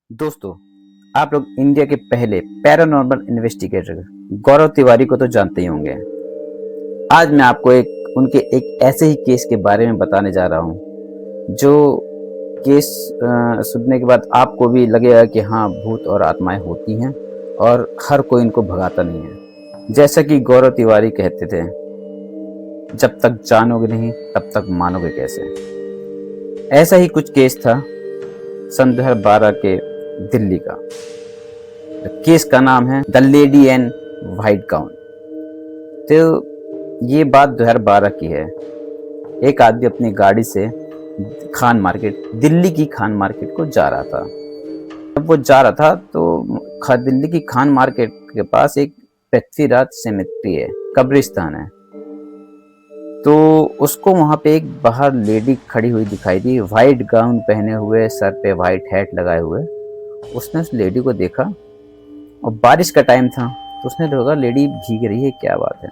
दोस्तों, आप लोग इंडिया के पहले पैरानॉर्मल इन्वेस्टिगेटर गौरव तिवारी को तो जानते ही होंगे। आज मैं आपको उनके एक ऐसे ही केस के बारे में बताने जा रहा हूँ जो केस सुनने के बाद आपको भी लगेगा कि हाँ, भूत और आत्माएं होती हैं और हर कोई इनको भगाता नहीं है। जैसा कि गौरव तिवारी कहते थे, जब तक जानोगे नहीं तब तक मानोगे कैसे। ऐसा ही कुछ केस था सन 2012 के दिल्ली का। केस का नाम है the lady and white gown. तो ये बात 2012 की है। एक आदमी अपनी गाड़ी से खान मार्केट, दिल्ली की खान मार्केट को जा रहा था। जब वो जा रहा था तो दिल्ली की खान मार्केट के पास एक पृथ्वीराज सेमेट्री है, कब्रिस्तान है। तो उसको वहां पे एक बाहर लेडी खड़ी हुई दिखाई दी, व्हाइट गाउन पहने हुए, सर पे व्हाइट हैट लगाए हुए। उसने उस लेडी को देखा और बारिश का टाइम था तो उसने देखा लेडी भीग रही है, क्या बात है।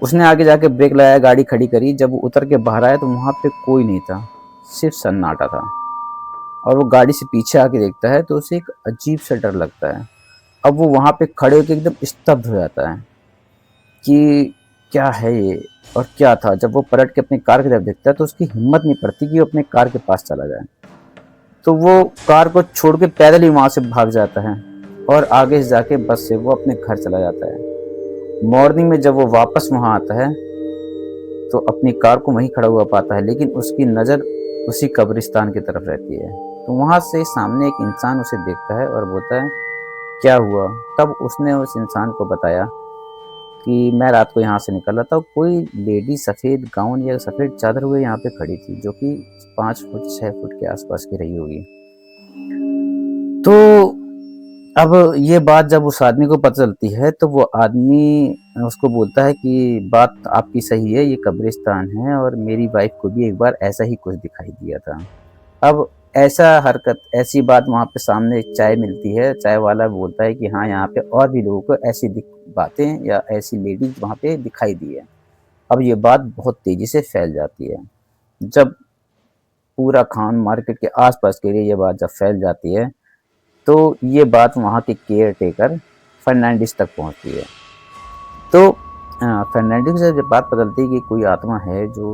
उसने आगे जाके ब्रेक लगाया, गाड़ी खड़ी करी। जब वो उतर के बाहर आया तो वहां पे कोई नहीं था, सिर्फ सन्नाटा था। और वो गाड़ी से पीछे आके देखता है तो उसे एक अजीब सा डर लगता है। अब वो वहां पे खड़े होकर एकदम स्तब्ध हो जाता है कि क्या है ये और क्या था। जब वो पलट के अपनी कार की तरफ देखता है तो उसकी हिम्मत नहीं पड़ती कि वो अपने कार के पास चला जाए। तो वो कार को छोड़ के पैदल ही वहां से भाग जाता है और आगे से जाके बस से वो अपने घर चला जाता है। मॉर्निंग में जब वो वापस वहां आता है तो अपनी कार को वहीं खड़ा हुआ पाता है, लेकिन उसकी नज़र उसी कब्रिस्तान की तरफ रहती है। तो वहां से सामने एक इंसान उसे देखता है और बोलता है क्या हुआ। तब उसने उस इंसान को बताया कि मैं रात को यहाँ से निकल रहा था, कोई लेडी सफ़ेद गाउन या सफ़ेद चादर हुए यहाँ पे खड़ी थी, जो कि 5 फुट 6 फुट के आसपास की रही होगी। तो अब ये बात जब उस आदमी को पता चलती है तो वो आदमी उसको बोलता है कि बात आपकी सही है, ये कब्रिस्तान है और मेरी वाइफ को भी एक बार ऐसा ही कुछ दिखाई दिया था। अब ऐसी बात वहाँ पे सामने चाय मिलती है, चाय वाला बोलता है कि हाँ, यहाँ पे और भी लोगों को ऐसी बातें या ऐसी लेडीज वहाँ पे दिखाई दी है। अब ये बात बहुत तेजी से फैल जाती है। जब पूरा खान मार्केट के आसपास के लिए ये बात जब फैल जाती है तो ये बात वहाँ के केयर टेकर फर्नांडिस तक पहुँचती है। तो फर्नांडिस से जब बात पता चलती है कि कोई आत्मा है जो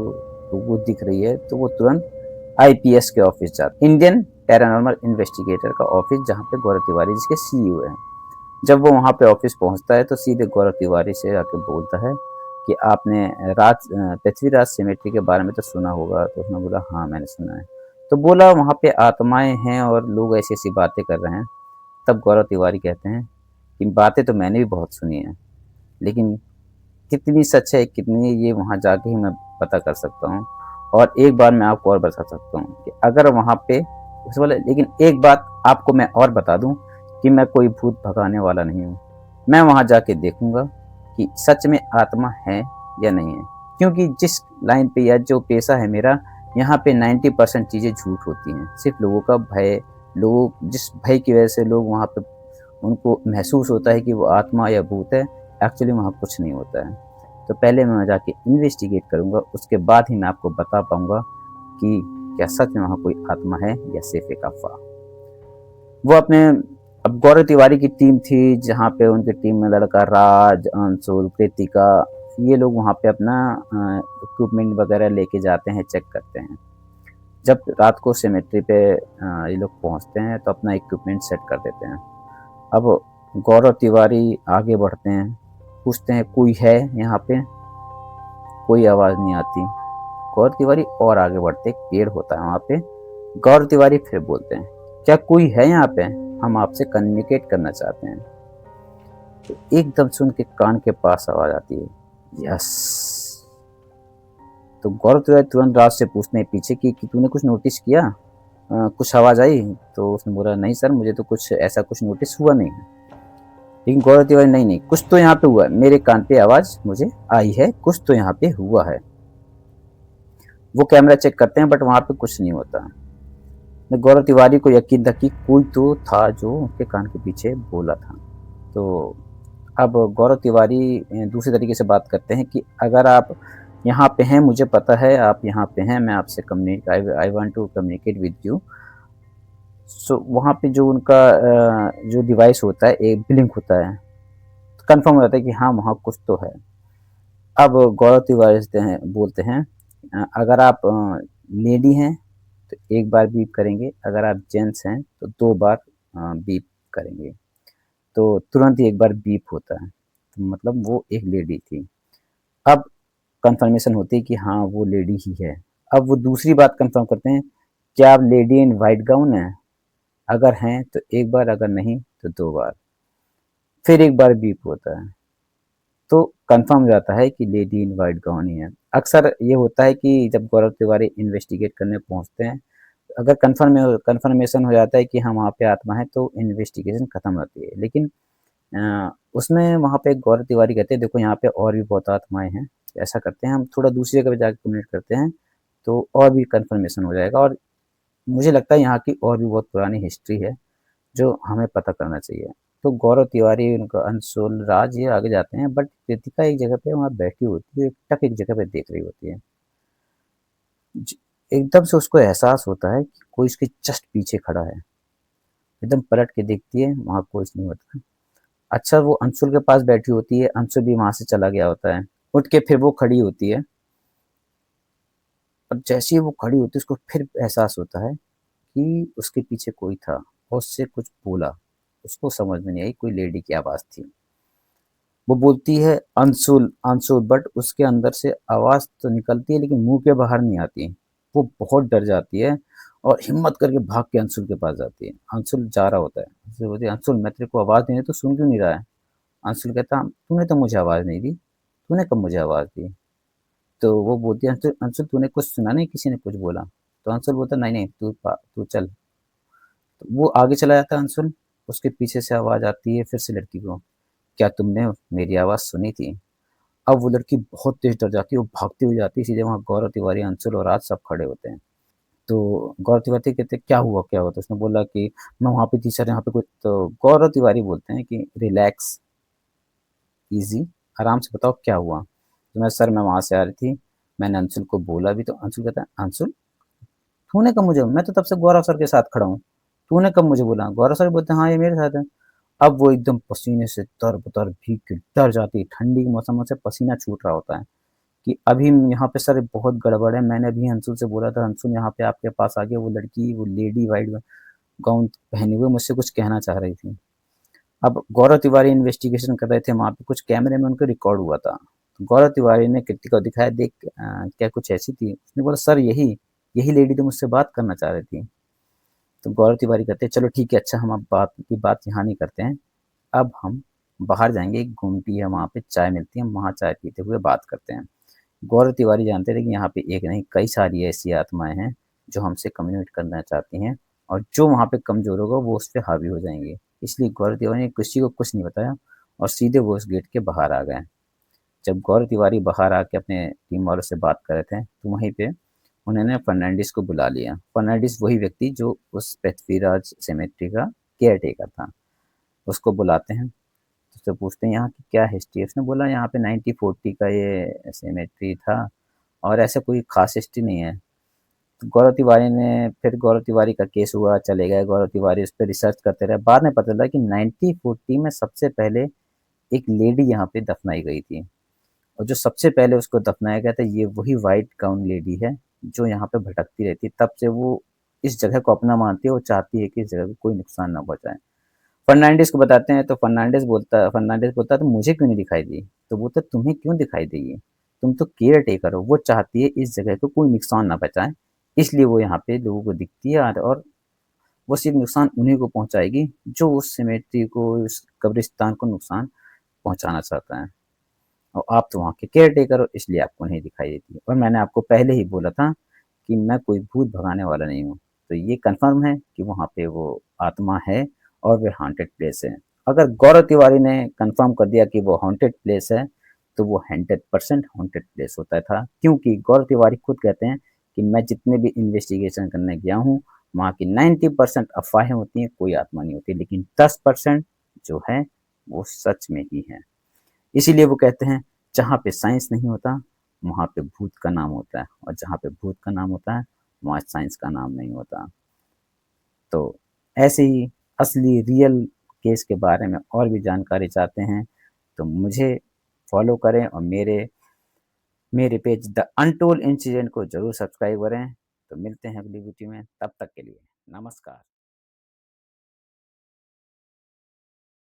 वो दिख रही है, तो वो तुरंत आईपीएस के ऑफिस जाता है, इंडियन पैरानॉर्मल इन्वेस्टिगेटर का ऑफिस, जहाँ पे गौरव तिवारी जिसके सीईओ हैं। जब वो वहाँ पे ऑफिस पहुँचता है तो सीधे गौरव तिवारी से आके बोलता है कि आपने पृथ्वीराज सेमेट्री के बारे में तो सुना होगा। तो उसने बोला हाँ, मैंने सुना है। तो बोला वहाँ पे आत्माएं हैं और लोग ऐसी ऐसी बातें कर रहे हैं। तब गौरव तिवारी कहते हैं कि बातें तो मैंने भी बहुत सुनी हैं, लेकिन कितनी सच है कितनी ये वहाँ जाके ही मैं पता कर सकता हूँ। और एक बार मैं आपको और बता सकता हूँ कि अगर वहाँ पे उस वाले, लेकिन एक बात आपको मैं और बता दूँ कि मैं कोई भूत भगाने वाला नहीं हूँ। मैं वहाँ जाके देखूंगा कि सच में आत्मा है या नहीं है, क्योंकि जिस लाइन पे या जो पेशा है मेरा, यहाँ पे 90% चीज़ें झूठ होती हैं। सिर्फ लोगों का भय, लोग जिस भय की वजह से लोग वहाँ पे उनको महसूस होता है कि वो आत्मा या भूत है, एक्चुअली वहाँ कुछ नहीं होता है। तो पहले मैं जाके इन्वेस्टिगेट करूँगा, उसके बाद ही मैं आपको बता पाऊँगा कि क्या सच में वहाँ कोई आत्मा है या सिर्फ एक अफवाह। वो अपने अब गौरव तिवारी की टीम थी, जहाँ पे उनकी टीम में लड़का राज, अंशुल, कृतिका, ये लोग वहाँ पे अपना इक्विपमेंट वगैरह लेके जाते हैं, चेक करते हैं। जब रात को सेमेट्री पे ये लोग पहुँचते हैं तो अपना इक्विपमेंट सेट कर देते हैं। अब गौरव तिवारी आगे बढ़ते हैं, पूछते हैं कोई है यहाँ पे। कोई आवाज़ नहीं आती। गौरव तिवारी और आगे बढ़ते, एक पेड़ होता है वहाँ पे। गौरव तिवारी फिर बोलते हैं क्या कोई है यहाँ पे, हम आपसे कम्युनिकेट करना चाहते हैं। तो एकदम सुन के कान के पास आवाज़ आती है, यस। तो गौरव तिवारी तुरंत राज से पूछते हैं पीछे कि तूने कुछ नोटिस किया, कुछ आवाज़ आई। तो उसने बोला नहीं सर, मुझे तो कुछ ऐसा कुछ नोटिस हुआ नहीं है। लेकिन गौरव तिवारी नहीं नहीं, कुछ तो यहाँ पे हुआ है, मेरे कान पे आवाज़ मुझे आई है, कुछ तो यहाँ पे हुआ है। वो कैमरा चेक करते हैं बट वहाँ पे कुछ नहीं होता। गौरव तिवारी को यकीन था कि कोई तो था जो उनके कान के पीछे बोला था। तो अब गौरव तिवारी दूसरे तरीके से बात करते हैं कि अगर आप यहाँ पे हैं, मुझे पता है आप यहाँ पे हैं, मैं आपसे communicate, I want to communicate with you. So वहाँ पे जो उनका जो डिवाइस होता है, एक ब्लिंक होता है, कंफर्म हो जाता है कि हाँ, वहाँ कुछ तो है। अब गौरव तिवारी बोलते हैं अगर आप लेडी हैं तो एक बार बीप करेंगे, अगर आप जेंट्स हैं तो 2 बार बीप करेंगे। तो तुरंत ही एक बार बीप होता है, तो मतलब वो एक लेडी थी। अब कन्फर्मेशन होती है कि हाँ, वो लेडी ही है। अब वो दूसरी बात कन्फर्म करते हैं, क्या आप लेडी इन व्हाइट गाउन हैं? अगर हैं तो 1 बार, अगर नहीं तो 2 बार। फिर एक बार बीप होता है, तो कंफर्म हो जाता है कि लेडी इन व्हाइट गाउन ही है। अक्सर ये होता है कि जब गौरव तिवारी इन्वेस्टिगेट करने पहुंचते हैं, अगर कंफर्मेशन हो जाता है कि हाँ, वहाँ पे आत्मा है, तो इन्वेस्टिगेशन खत्म होती है। लेकिन उसमें वहाँ पे गौरव तिवारी कहते हैं देखो यहाँ पे और भी बहुत आत्माएं हैं, ऐसा करते हैं हम थोड़ा दूसरी जगह पे जाके कम्युनिकेट करते हैं, तो और भी कंफर्मेशन हो जाएगा। और मुझे लगता है यहाँ की और भी बहुत पुरानी हिस्ट्री है जो हमें पता करना चाहिए। तो गौरव तिवारी, उनका अंशुल, राज ये आगे जाते हैं, बट कृतिका एक जगह पे वहाँ बैठी होती है, टक एक जगह पे देख रही होती है। एकदम से उसको एहसास होता है कि कोई उसके जस्ट पीछे खड़ा है। एकदम पलट के देखती है, वहाँ कुछ नहीं होता। अच्छा, वो अंशुल के पास बैठी होती है, अंशुल भी वहाँ से चला गया होता है। उठ के फिर वो खड़ी होती है, और जैसे ही वो खड़ी होती है उसको फिर एहसास होता है कि उसके पीछे कोई था और उससे कुछ बोला। उसको समझ में नहीं आई, कोई लेडी की आवाज़ थी। वो बोलती है अंशुल, अंशुल, बट उसके अंदर से आवाज़ तो निकलती है लेकिन मुँह के बाहर नहीं आती। वो बहुत डर जाती है और हिम्मत करके भाग के अंशुल के पास जाती है। अंशुल जा रहा होता है। अंशुल बोलती है, "अंशुल, मैं तेरे को आवाज़ दे रही हूँ, तू सुन क्यों नहीं रहा है?" अंशुल कहता, "तूने तो मुझे आवाज़ नहीं दी। तूने कब मुझे आवाज़ दी?" तो वो बोलती है, "अंशुल, अंशुल, तूने कुछ सुना नहीं, किसी ने कुछ बोला?" तो अंशुल बोलता, "नहीं, नहीं, तू चल।" तो वो आगे चला जाता है अंशुल, उसके पीछे से आवाज़ आती है फिर से लड़की को, "क्या तुमने मेरी आवाज़ सुनी थी?" अब वो लड़की बहुत तेज़ डर जाती है, वो भागती हुई जाती है सीधे, वहाँ गौरव तिवारी, अंशुल और राज सब खड़े होते हैं। तो गौरव तिवारी कहते हैं, "क्या हुआ, क्या हुआ?" तो उसने बोला कि मैं वहाँ पे थी सर, यहाँ पे कोई। तो गौरव तिवारी बोलते हैं कि रिलैक्स, ईज़ी, आराम से बताओ क्या हुआ? तो मैं, सर मैं वहाँ से आ रही थी, मैंने अंशुल को बोला भी, तो अंशुल कहता है, "अंशुल, तूने कब मुझे, मैं तो तब से गौरव सर के साथ खड़ा हूँ, तूने कब मुझे बोला?" गौरव सर बोलते हैं, "हाँ, ये मेरे साथ है।" अब वो एकदम पसीने से तर-बतर भीग के डर जाती है, ठंडी के मौसम में से पसीना छूट रहा होता है कि अभी यहाँ पे सर बहुत गड़बड़ है, मैंने अभी अंशुल से बोला था, अंशुल यहाँ पे आपके पास आ गया, वो लड़की, वो लेडी व्हाइट गाउन पहने हुए मुझसे कुछ कहना चाह रही थी। अब गौरव तिवारी इन्वेस्टिगेशन कर रहे थे, वहाँ पे कुछ कैमरे में उनको रिकॉर्ड हुआ था। तो गौरव तिवारी ने कृतिका को दिखाया, देख क्या कुछ ऐसी थी? उसने बोला, सर यही, यही लेडी तो मुझसे बात करना चाह रही थी। तो गौरव तिवारी कहते हैं, चलो ठीक है, अच्छा हम अब बात यहाँ नहीं करते हैं, अब हम बाहर जाएँगे, एक गुमटी है वहाँ पे चाय मिलती है, हम वहाँ चाय पीते हुए बात करते हैं। गौरव तिवारी जानते थे कि यहाँ पे एक नहीं कई सारी ऐसी आत्माएँ हैं, जो हमसे कम्युनिकेट करना चाहती हैं, और जो वहाँ पे कमज़ोर होगा वो उस पे हावी हो जाएँगे। इसलिए गौरव तिवारी ने किसी को कुछ नहीं बताया और सीधे वो उस गेट के बाहर आ गए। जब गौरव तिवारी बाहर आके अपने टीम वालों से बात कर रहे थे, तो वहीं पे उन्होंने फर्नांडिस को बुला लिया। फर्नांडिस वही व्यक्ति जो उस पृथ्वीराज सेमेट्री का केयरटेकर था। उसको बुलाते हैं, उससे पूछते हैं यहाँ की क्या हिस्ट्री है? उसने बोला यहाँ पे 1940 का ये सेमेट्री था और ऐसा कोई खास हिस्ट्री नहीं है। तो गौरव तिवारी का केस हुआ, चले गए गौरव तिवारी, उस पे रिसर्च करते रहे। बाद में पता चला कि 1940 में सबसे पहले एक लेडी यहाँ पे दफनाई गई थी, और जो सबसे पहले उसको दफनाया गया था, ये वही व्हाइट गाउन लेडी है, जो यहाँ पे भटकती रहती है। तब से वो इस जगह को अपना मानती है, वो चाहती है कि इस जगह को कोई नुकसान ना पहुँचाए। फर्नांडिस को बताते हैं, तो फर्नांडिस बोलता है, तो मुझे क्यों नहीं दिखाई दी? तो बोलता है, तुम्हें क्यों दिखाई देगी? तुम तो केयर टेकर हो। वो चाहती है इस जगह को कोई नुकसान ना पहुँचाए, इसलिए वो यहाँ पे लोगों को दिखती है, और वो सिर्फ नुकसान उन्हीं को पहुँचाएगी जो उस सिमेट्री को, उस कब्रिस्तान को नुकसान पहुँचाना चाहता है। और आप तो वहाँ के केयर टेकर हो, इसलिए आपको नहीं दिखाई देती। और मैंने आपको पहले ही बोला था कि मैं कोई भूत भगाने वाला नहीं हूँ। तो ये कन्फर्म है कि वहाँ पे वो आत्मा है और वो हॉन्टेड प्लेस है। अगर गौरव तिवारी ने कन्फर्म कर दिया कि वो हॉन्टेड प्लेस है, तो वो 100% हॉन्टेड प्लेस होता था, क्योंकि गौरव तिवारी खुद कहते हैं कि मैं जितने भी इन्वेस्टिगेशन करने गया हूँ, वहाँ की 90% अफवाहें होती हैं, कोई आत्मा नहीं होती, लेकिन 10% जो है वो सच में ही है। इसीलिए वो कहते हैं, जहाँ पे साइंस नहीं होता, वहाँ पे भूत का नाम होता है, और जहाँ पे भूत का नाम होता है, वहाँ साइंस का नाम नहीं होता। तो ऐसे ही असली रियल केस के बारे में और भी जानकारी चाहते हैं तो मुझे फॉलो करें और मेरे पेज द अनटोल्ड इंसिडेंट को ज़रूर सब्सक्राइब करें। तो मिलते हैं अगली वीडियो में, तब तक के लिए नमस्कार।